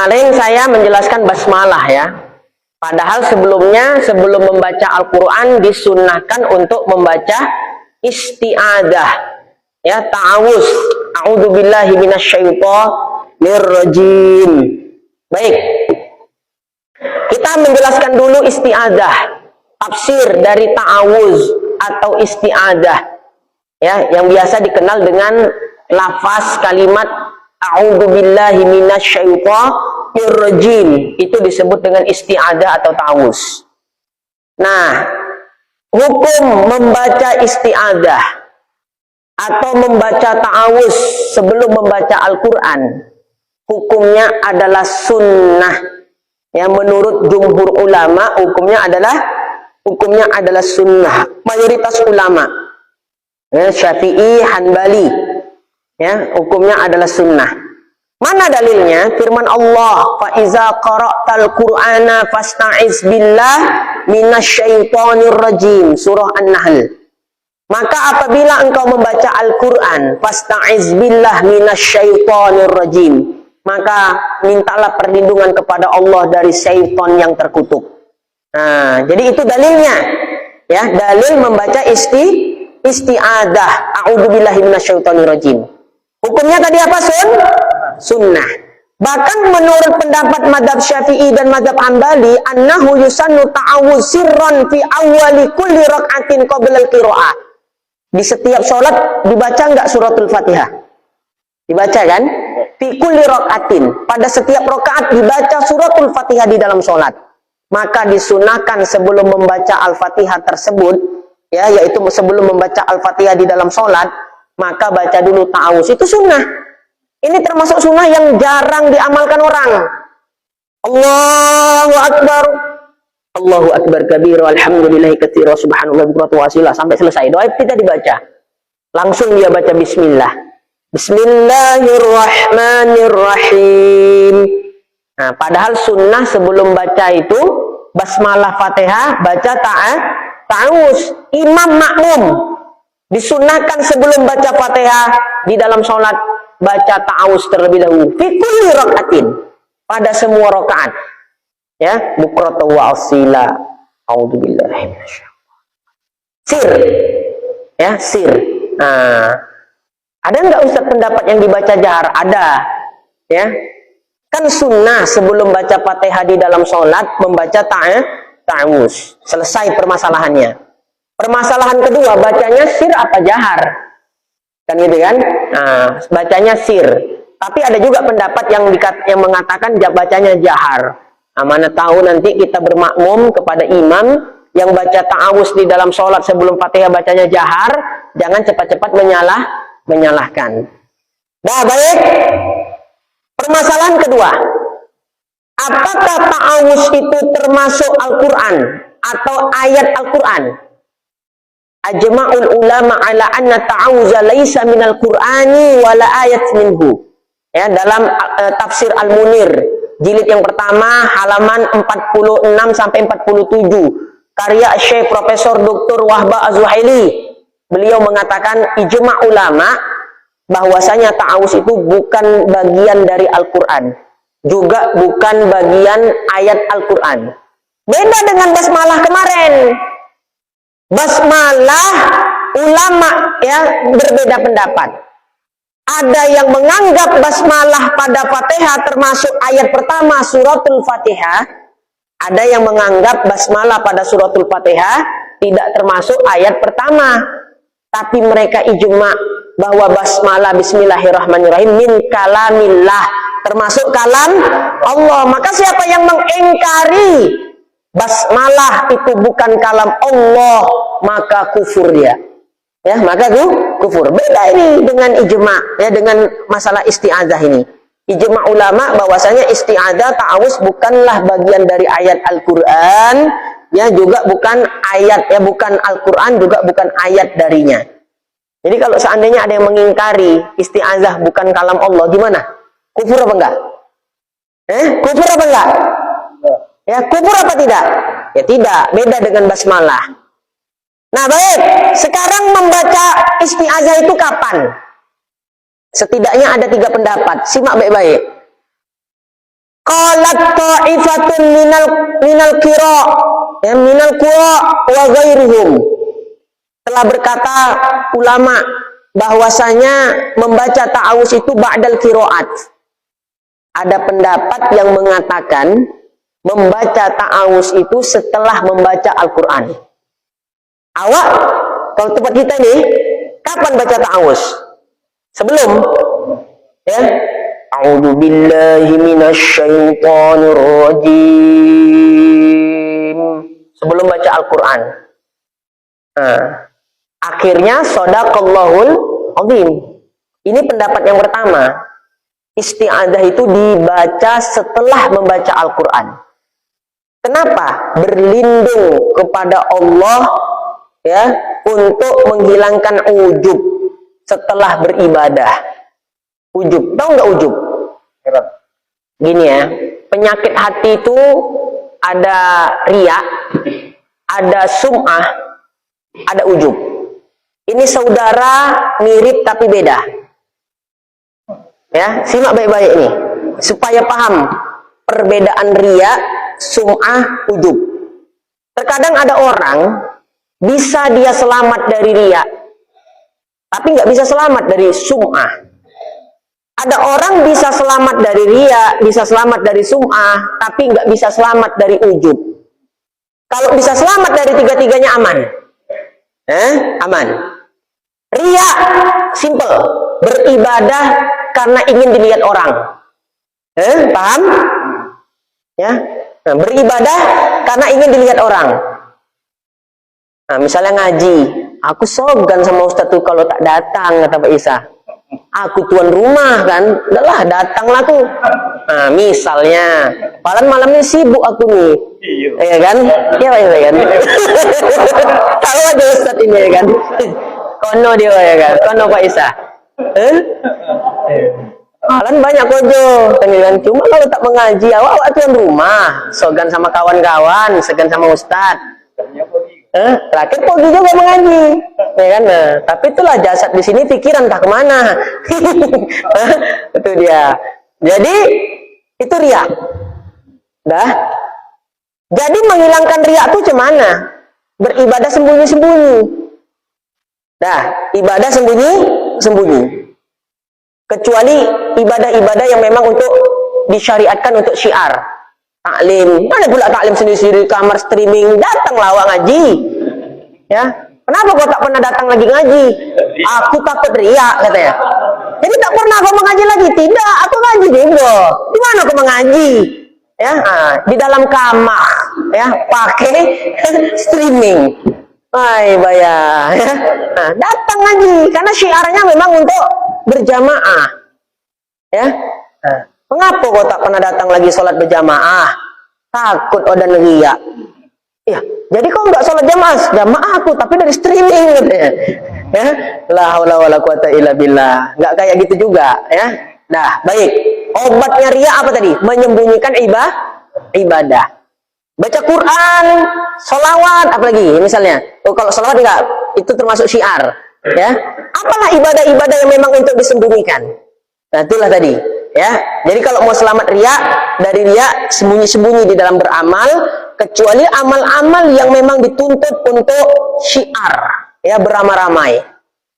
Kemarin saya menjelaskan basmalah ya. Padahal sebelumnya, sebelum membaca Al-Quran disunnahkan untuk membaca isti'adah, ya, ta'awuz. A'udzubillahi minasyaitonir rajim. Baik, kita menjelaskan dulu isti'adah, tafsir dari ta'awuz atau isti'adah, ya, yang biasa dikenal dengan lafaz kalimat a'udzubillahi minasyaitonir rajim. Itu disebut dengan isti'adah atau ta'awuz. Nah, hukum membaca isti'adah atau membaca ta'awuz sebelum membaca Al-Quran, hukumnya adalah sunnah. Yang menurut jumhur ulama, hukumnya adalah sunnah. Mayoritas ulama, ya, Syafi'i, Hanbali, ya, hukumnya adalah sunnah. Mana dalilnya? Firman Allah, fa iza qara'tal qur'ana fasta'iz billah minasyaitonir rajim, surah An-Nahl. Maka apabila engkau membaca Al-Quran, fasta'iz billah minasyaitonir rajim, maka mintalah perlindungan kepada Allah dari syaitan yang terkutuk. Nah, jadi itu dalilnya, ya, dalil membaca isti'adah, a'udzubillahi minasyaitonir rajim. Hukumnya tadi apa, sunnah. Bahkan menurut pendapat mazhab Syafi'i dan mazhab Hanbali, annahu yusannu ta'awuz sirran fi awwali kulli rak'atin qabla al-qira'ah. Di setiap sholat dibaca enggak suratul Fatihah? Dibaca kan? Fi kulli rak'atin. Pada setiap rakaat dibaca suratul Fatihah di dalam sholat. Maka disunahkan sebelum membaca Al-Fatihah tersebut, ya, yaitu sebelum membaca Al-Fatihah di dalam sholat, maka baca dulu ta'awuz. Itu sunnah. Ini termasuk sunnah yang jarang diamalkan orang. Allahu Akbar, Allahu Akbar kabir, alhamdulillahi katsira, subhanallah bukratan wa asila, sampai selesai doa tidak dibaca. Langsung dia baca bismillah. Bismillahirrahmanirrahim. Nah, padahal sunnah sebelum baca itu basmalah Fatihah, baca ta'awuz. Imam makmum disunnahkan sebelum baca Fatihah di dalam sholat baca ta'awuz terlebih dahulu. Fi kulli rak'atin, pada semua rakaat. Ya, bukratan wa asila. A'udzubillahi minasyaitonir. Sir. Ya, sir. Nah, ada nggak Ustaz pendapat yang dibaca jahar? Ada. Ya. Kan sunnah sebelum baca Fatihah di dalam sholat membaca ta'awuz. Selesai permasalahannya. Permasalahan kedua, bacanya sir apa jahar? Kan gitu kan? Nah, bacanya sir. Tapi ada juga pendapat yang mengatakan bacanya jahar. Nah, mana tahu nanti kita bermakmum kepada imam yang baca ta'awuz di dalam sholat sebelum Fatihah bacanya jahar, jangan cepat-cepat menyalahkan. Nah, baik. Permasalahan kedua, apakah ta'awuz itu termasuk Al-Quran atau ayat Al-Quran? Ajma'ul ulama ala anna ta'awuza laisa minal Qur'ani wala ayat minhu. Ya, dalam tafsir Al-Munir jilid yang pertama halaman 46 sampai 47 karya Syekh Profesor Dr. Wahbah Az-Zuhaili. Beliau mengatakan ijma' ulama bahwasanya ta'awuz itu bukan bagian dari Al-Quran, juga bukan bagian ayat Al-Quran. Beda dengan basmalah kemarin. Basmalah ulama, ya, berbeda pendapat. Ada yang menganggap basmalah pada Fatihah termasuk ayat pertama suratul Fatihah. Ada yang menganggap basmalah pada suratul Fatihah tidak termasuk ayat pertama. Tapi mereka ijma bahwa basmalah bismillahirrahmanirrahim min kalamillah, termasuk kalam Allah. Maka siapa yang mengingkari basmalah itu bukan kalam Allah, maka kufur dia. Ya, maka kufur. Beda ini dengan ijma, ya, dengan masalah isti'adzah ini. Ijma ulama bahwasanya isti'adzah ta'awuz bukanlah bagian dari ayat Al-Qur'an, ya, juga bukan ayat, ya, bukan Al-Qur'an, juga bukan ayat darinya. Jadi kalau seandainya ada yang mengingkari isti'adzah bukan kalam Allah, gimana? Kufur apa enggak? Kufur apa enggak? Ya, kufur apa tidak? Ya tidak, beda dengan basmalah. Nah, baik, sekarang membaca isti'adzah itu kapan? Setidaknya ada 3 pendapat, simak baik-baik. Qalat ta'ifatun minal qira, ya, minal qura wa ghairuhum. Telah berkata ulama bahwasanya membaca ta'awuz itu ba'dal qiraat. Ada pendapat yang mengatakan membaca ta'awuz itu setelah membaca Al-Quran. Awak, kalau tempat kita nih, kapan baca ta'awuz? Sebelum, ya. A'udzu billahi minasyaitonir rajim. Sebelum baca Al-Quran. Akhirnya shadaqallahul azim. Ini pendapat yang pertama. Isti'adah itu dibaca setelah membaca Al-Quran. Kenapa? Berlindung kepada Allah, ya, untuk menghilangkan ujub setelah beribadah. Ujub, tahu nggak ujub? Gini ya, penyakit hati itu ada riya, ada sum'ah, ada ujub. Ini saudara mirip tapi beda. Ya, simak baik-baik ini supaya paham perbedaan riya, sum'ah, ujub. Terkadang ada orang bisa dia selamat dari riya, tapi nggak bisa selamat dari sum'ah. Ada orang bisa selamat dari riya, bisa selamat dari sum'ah, tapi nggak bisa selamat dari ujub. Kalau bisa selamat dari tiga-tiganya aman. Aman. Riya, simple. Beribadah karena ingin dilihat orang. Paham? Ya. Nah, beribadah karena ingin dilihat orang. Nah, misalnya ngaji. Aku sogan sama Ustaz tuh kalau tak datang, kata Pak Isa. Aku tuan rumah kan, udahlah datanglah tuh. Nah, misalnya, padahal malamnya sibuk aku nih, ya kan? Iya Pak Isa kan? Tahu aja Ustaz ini ya kan? Kono dia ya kan? Kono Pak Isa. Malam banyak kojo, kan? Cuma kalau tak mengaji, awak tuan rumah, sogan sama kawan-kawan, segan sama Ustaz. Terakhir pergi juga mengaji, ya kan? Nah, tapi itulah jasad di sini, pikiran tak kemana. Itu dia. Jadi itu riya. Dah. Jadi menghilangkan riya itu cemana? Beribadah sembunyi-sembunyi. Dah, ibadah sembunyi-sembunyi. Kecuali ibadah-ibadah yang memang untuk disyariatkan untuk syiar. Taklim, mana pula taklim sendiri-sendiri kamar streaming, datanglah awak ngaji. Ya, kenapa kau tak pernah datang lagi ngaji? Aku takut riak katanya. Jadi tak pernah kau mengaji lagi? Tidak, aku ngaji juga. Di mana kau mengaji? Ya, di dalam kamar, ya, pakai streaming. Hai bayar. Ya. Nah, datang ngaji karena syiarnya memang untuk berjamaah. Ya. Mengapa kau tak pernah datang lagi sholat berjamaah? Takut odan riya. Ya, jadi kau nggak sholat jamaah aku, tapi dari streaming katanya. Ya, la haula wala quwata illa billah. Nggak kayak gitu juga, ya. Nah, baik. Obatnya riya apa tadi? Menyembunyikan ibadah. Baca Quran, sholawat, apalagi misalnya. Oh, kalau sholawat enggak, itu termasuk syiar. Ya, apalah ibadah-ibadah yang memang untuk disembunyikan. Nah, itulah tadi. Ya, jadi kalau mau selamat riya, dari riya sembunyi-sembunyi di dalam beramal, kecuali amal-amal yang memang dituntut untuk syiar, ya, beramai-ramai.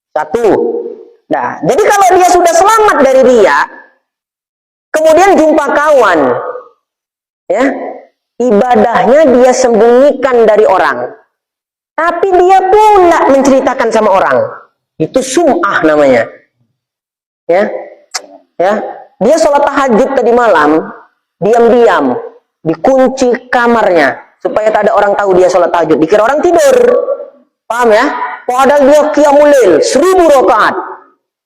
Satu. Nah, jadi kalau dia sudah selamat dari riya, kemudian jumpa kawan, ya, ibadahnya dia sembunyikan dari orang, tapi dia pula menceritakan sama orang, itu sum'ah namanya. Ya, ya. Dia sholat tahajud tadi malam, diam-diam, dikunci kamarnya, supaya tak ada orang tahu dia sholat tahajud. Dikira orang tidur. Paham ya? Padahal dia qiyamul lail, 1000 rakaat.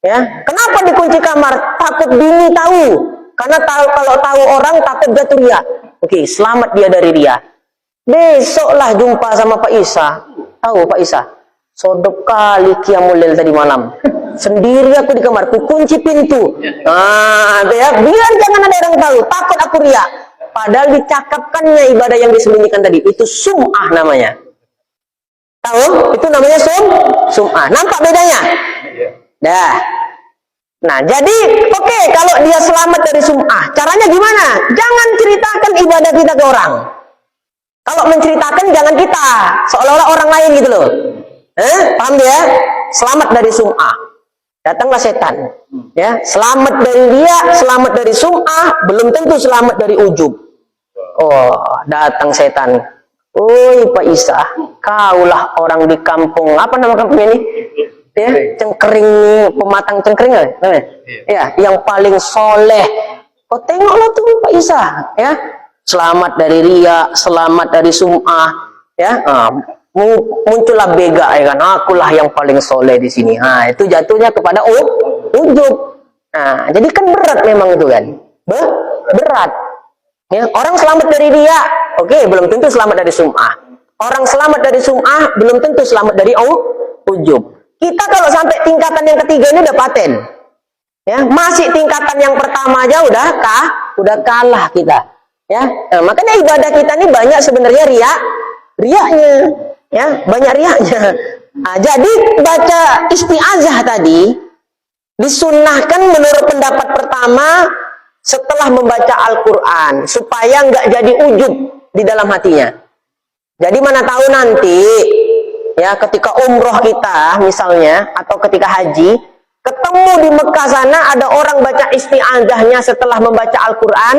Ya. Kenapa dikunci kamar? Takut bini tahu. Karena kalau tahu orang, takut jatuh riya. Oke, selamat dia dari riya. Besoklah jumpa sama Pak Isa. Tahu Pak Isa? Sodok kali qiyamul lail tadi malam. Sendiri aku di kamar, ku kunci pintu. Nah, ya, biar jangan ada orang tahu, takut aku riya. Padahal dicakapkannya ibadah yang disembunyikan tadi, itu sum'ah namanya. Tahu? Itu namanya sum'ah. Nampak bedanya? Dah. Nah, jadi oke, kalau dia selamat dari sum'ah, caranya gimana? Jangan ceritakan ibadah kita ke orang. Kalau menceritakan jangan kita, seolah-olah orang lain gitu loh. Paham dia? Selamat dari sum'ah. Datanglah setan. Ya, selamat dari dia, selamat dari sum'ah, belum tentu selamat dari ujub. Oh, datang setan. Woi Pak Isa, kaulah orang di kampung, apa nama kampungnya ini? Ya, Cengkering, Pematang Cengkering ya, ya, yang paling soleh. Kau tengoklah tuh Pak Isa, ya, selamat dari riya, selamat dari sum'ah, ya, muncullah bega, ya kan, akulah yang paling soleh di sini. Nah, itu jatuhnya kepada ujub. Nah, jadi kan berat memang itu kan, berat. Ya, orang selamat dari riya, oke, belum tentu selamat dari sum'ah. Orang selamat dari sum'ah, belum tentu selamat dari ujub. Kita kalau sampai tingkatan yang ketiga ini udah paten. Ya, masih tingkatan yang pertama aja udah kalah kita. Ya, nah, makanya ibadah kita ini banyak sebenarnya riaknya. Ya, banyak riaknya. Nah, jadi baca isti'azah tadi disunnahkan menurut pendapat pertama setelah membaca Al-Quran supaya nggak jadi ujub di dalam hatinya. Jadi mana tahu nanti ya ketika umroh kita misalnya atau ketika haji ketemu di Mekah sana ada orang baca isti'adzahnya setelah membaca Al-Quran,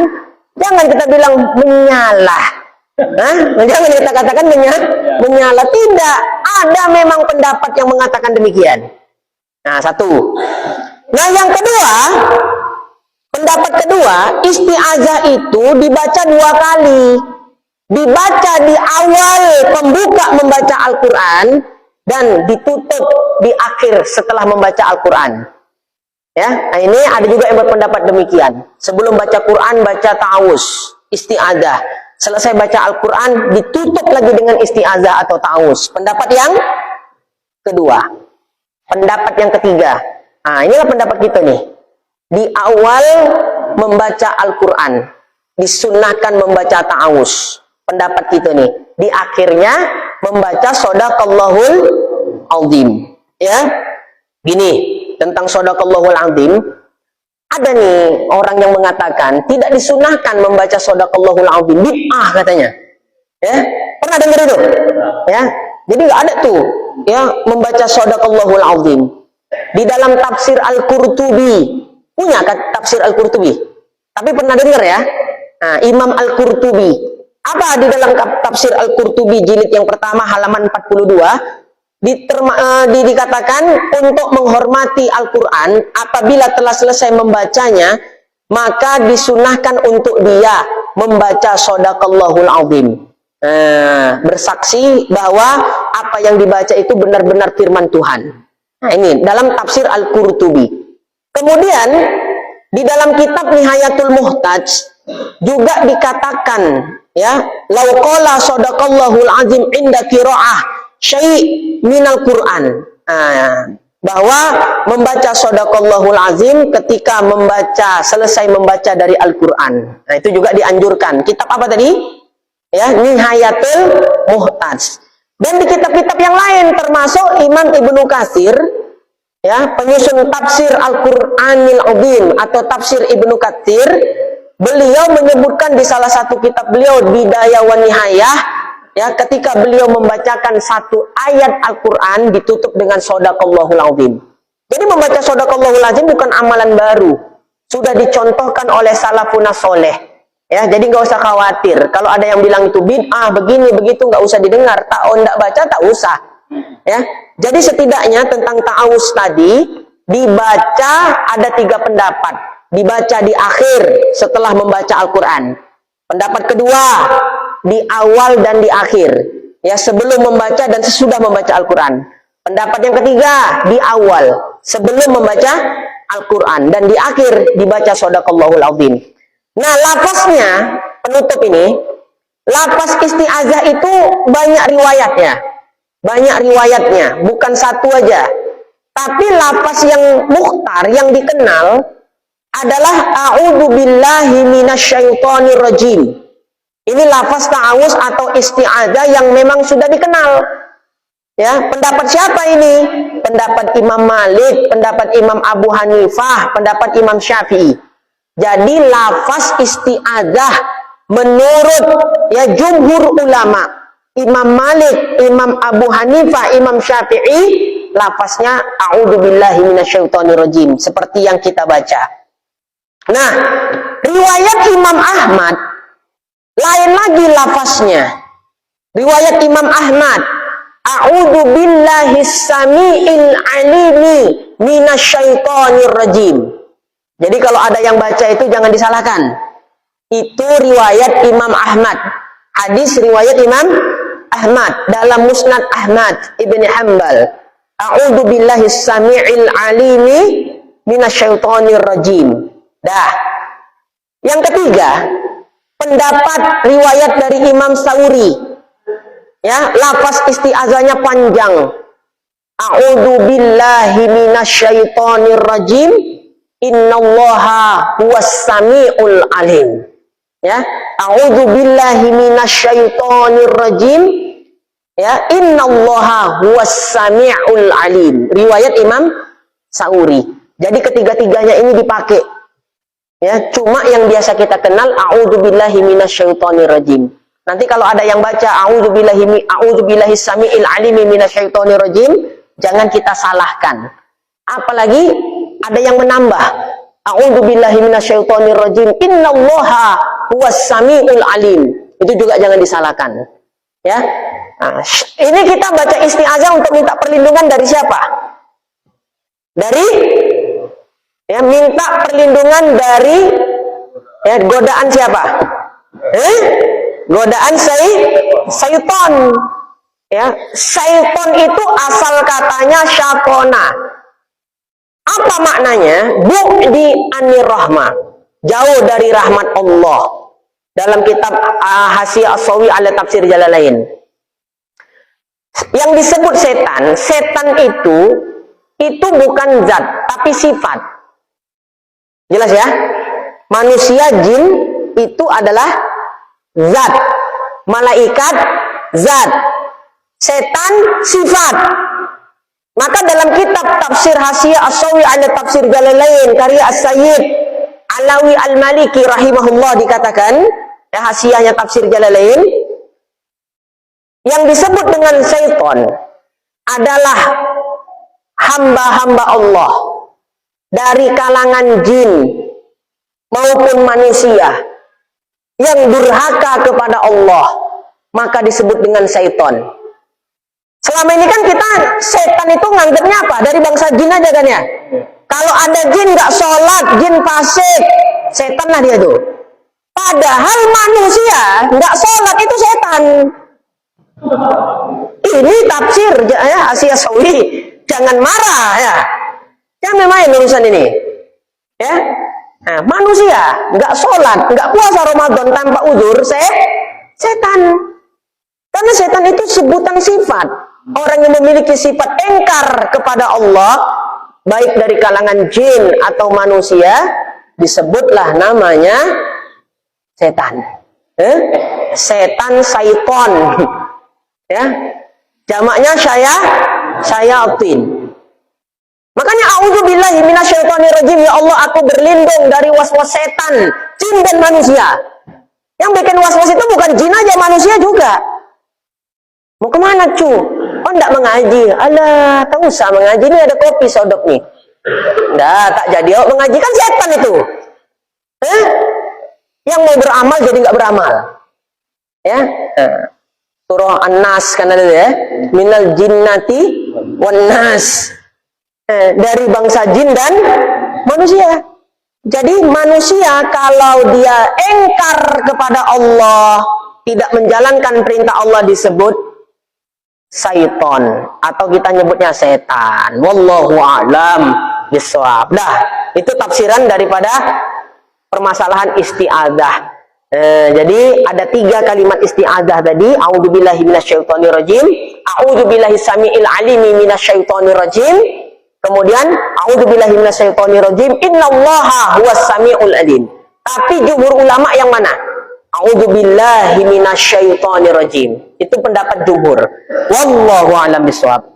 jangan kita bilang menyalah. Jangan kita katakan menyalah. Tidak, ada memang pendapat yang mengatakan demikian. Nah, satu. Nah, yang kedua, pendapat kedua, isti'adzah itu dibaca 2 kali. Dibaca di awal pembuka membaca Al-Quran dan ditutup di akhir setelah membaca Al-Quran. Ya, nah ini ada juga yang berpendapat demikian. Sebelum baca Quran, baca ta'awuz, isti'adzah. Selesai baca Al-Quran, ditutup lagi dengan isti'adzah atau ta'awuz. Pendapat yang kedua. Pendapat yang ketiga. Nah, inilah pendapat kita nih. Di awal membaca Al-Quran, disunnahkan membaca ta'awuz. Pendapat kita nih, di akhirnya membaca Shadaqallahul Azim. Ya, gini tentang Shadaqallahul Azim. Ada nih orang yang mengatakan tidak disunahkan membaca Shadaqallahul Azim, bid'ah katanya. Ya, pernah dengar itu? Ya, jadi nggak ada tuh, ya membaca Shadaqallahul Azim. Di dalam tafsir Al-Qurtubi punya kan tafsir Al-Qurtubi? Tapi pernah dengar ya? Nah, Imam Al-Qurtubi. Apa di dalam tafsir Al-Qurtubi jilid yang pertama halaman 42 dikatakan untuk menghormati Al-Quran apabila telah selesai membacanya maka disunahkan untuk dia membaca Shadaqallahul Azim, bersaksi bahwa apa yang dibaca itu benar-benar firman Tuhan. Nah, ini dalam tafsir Al-Qurtubi. Kemudian di dalam kitab Nihayatul Muhtaj juga dikatakan, ya, lau qala Shadaqallahul Azim inda qiraah syai' minal Qur'an. Bahwa membaca Shadaqallahul Azim ketika selesai membaca dari Al-Quran. Nah, itu juga dianjurkan. Kitab apa tadi? Ya, Nihayatul Muhtaj. Dan di kitab-kitab yang lain termasuk Imam Ibnu Katsir, ya, penyusun tafsir Al-Qur'anil Azim atau tafsir Ibnu Katsir, beliau menyebutkan di salah satu kitab beliau Bidayah wa Nihayah, ya, ketika beliau membacakan satu ayat Al-Quran ditutup dengan Shadaqallahul Azim. Jadi membaca Shadaqallahul Azim bukan amalan baru, sudah dicontohkan oleh salafun soleh. Ya, jadi nggak usah khawatir kalau ada yang bilang itu bid'ah begini begitu, nggak usah didengar. Nggak baca tak usah. Ya, jadi setidaknya tentang ta'awuz tadi dibaca ada 3 pendapat. Dibaca di akhir setelah membaca Al-Quran. Pendapat kedua, di awal dan di akhir. Ya, sebelum membaca dan sesudah membaca Al-Quran. Pendapat yang ketiga, di awal. Sebelum membaca Al-Quran. Dan di akhir dibaca Shadaqallahul Azim. Nah, lafaznya, penutup ini, lafaz isti'azah itu banyak riwayatnya. Banyak riwayatnya, bukan satu aja. Tapi lafaz yang mukhtar, yang dikenal, adalah a'udzu billahi minasyaitonir rajim. Ini lafaz ta'awuz atau isti'adzah yang memang sudah dikenal. Ya, pendapat siapa ini? Pendapat Imam Malik, pendapat Imam Abu Hanifah, pendapat Imam Syafi'i. Jadi lafaz isti'adzah menurut ya jumhur ulama, Imam Malik, Imam Abu Hanifah, Imam Syafi'i, lafaznya a'udzubillahi minasyaitonirrajim seperti yang kita baca. Nah, riwayat Imam Ahmad lain lagi lafaznya. Riwayat Imam Ahmad, a'udzubillahi samiil alimi minasyaitonirrajim. Jadi kalau ada yang baca itu jangan disalahkan. Itu riwayat Imam Ahmad. Hadis riwayat Imam Ahmad dalam Musnad Ahmad Ibn Hanbal. A'udzubillahi samiil alimi minasyaitonirrajim. Dah. Yang ketiga, pendapat riwayat dari Imam Sauri. Ya, lafaz isti'azahnya panjang. A'udzubillahi minasyaitonirrajim. Innallaha huwas samiul alim. Ya, a'udzubillahi minasyaitonirrajim. Ya, innallaha huwas samiul alim. Riwayat Imam Sauri. Jadi ketiga-tiganya ini dipakai. Ya, cuma yang biasa kita kenal a'udzubillahi minasyaitonirrajim. Nanti kalau ada yang baca a'udzubillahi samiil alimi minasyaitonirrajim, jangan kita salahkan. Apalagi ada yang menambah a'udzubillahi minasyaitonirrajim innallaha huwas samiul alim. Itu juga jangan disalahkan. Ya. Nah, ini kita baca isti'azah untuk minta perlindungan dari siapa? Dari ya, minta perlindungan dari ya, godaan siapa? Godaan syaitan. Ya, syaitan itu asal katanya syatona. Apa maknanya? Bu'di anir rahmah. Jauh dari rahmat Allah. Dalam kitab Hasyiah As-Sawi ala Tafsir Jalalain. Yang disebut setan, setan itu bukan zat, tapi sifat. Jelas ya? Manusia, jin itu adalah zat. Malaikat, zat. Setan, sifat. Maka dalam kitab Tafsir Hasyiah As-Sawi ala Tafsir Jalalain karya As-Sayyid Alawi Al-Maliki rahimahullah dikatakan, ya, hasyiahnya Tafsir Jalalain, yang disebut dengan syaitan adalah hamba-hamba Allah dari kalangan jin maupun manusia yang durhaka kepada Allah, maka disebut dengan syaitan. Selama ini kan kita setan itu nganggapnya apa? Dari bangsa jin aja kan ya. Kalau ada jin nggak sholat, jin fasik, setan lah dia tuh. Padahal manusia nggak sholat itu setan. Ini tafsir ya Hasyiah Sawi. Jangan marah ya. Jangan main urusan ini. Ya. Nah, manusia nggak sholat, nggak puasa Ramadan tanpa uzur, setan. Karena setan itu sebutan sifat. Orang yang memiliki sifat engkar kepada Allah, baik dari kalangan jin atau manusia, disebutlah namanya setan. Setan, syaiton. Ya. Jamaknya syayatin. Makanya a'udzubillahi minasyaitonirrajim, ya Allah aku berlindung dari was-was setan, jin dan manusia. Yang bikin was-was itu bukan jin aja, manusia juga. Mau kemana cu? Oh enggak mengaji. Alah, tak usah mengaji, ini ada kopi sodok nih. Enggak, tak jadi. Oh, mengaji kan setan itu. Yang mau beramal jadi enggak beramal. Ya. Surah An-Nas kan ada ya. Minal jinnati wan nas. Dari bangsa jin dan manusia. Jadi manusia kalau dia engkar kepada Allah, tidak menjalankan perintah Allah, disebut syaiton, atau kita nyebutnya setan. Wallahu a'lam bishawab. Dah, itu tafsiran daripada permasalahan isti'adzah. Jadi ada 3 kalimat isti'adzah tadi. A'udzubillahi minasyaitonirrajim, a'udzubillahi samiil alimi minasyaitonirrajim, kemudian a'udzubillahi minasyaitonirrajim, innallaha huwas samiul alim. Tapi jumhur ulama yang mana? A'udzubillahi minasyaitonirrajim. Itu pendapat jumhur. Wallahu a'lam bishawab.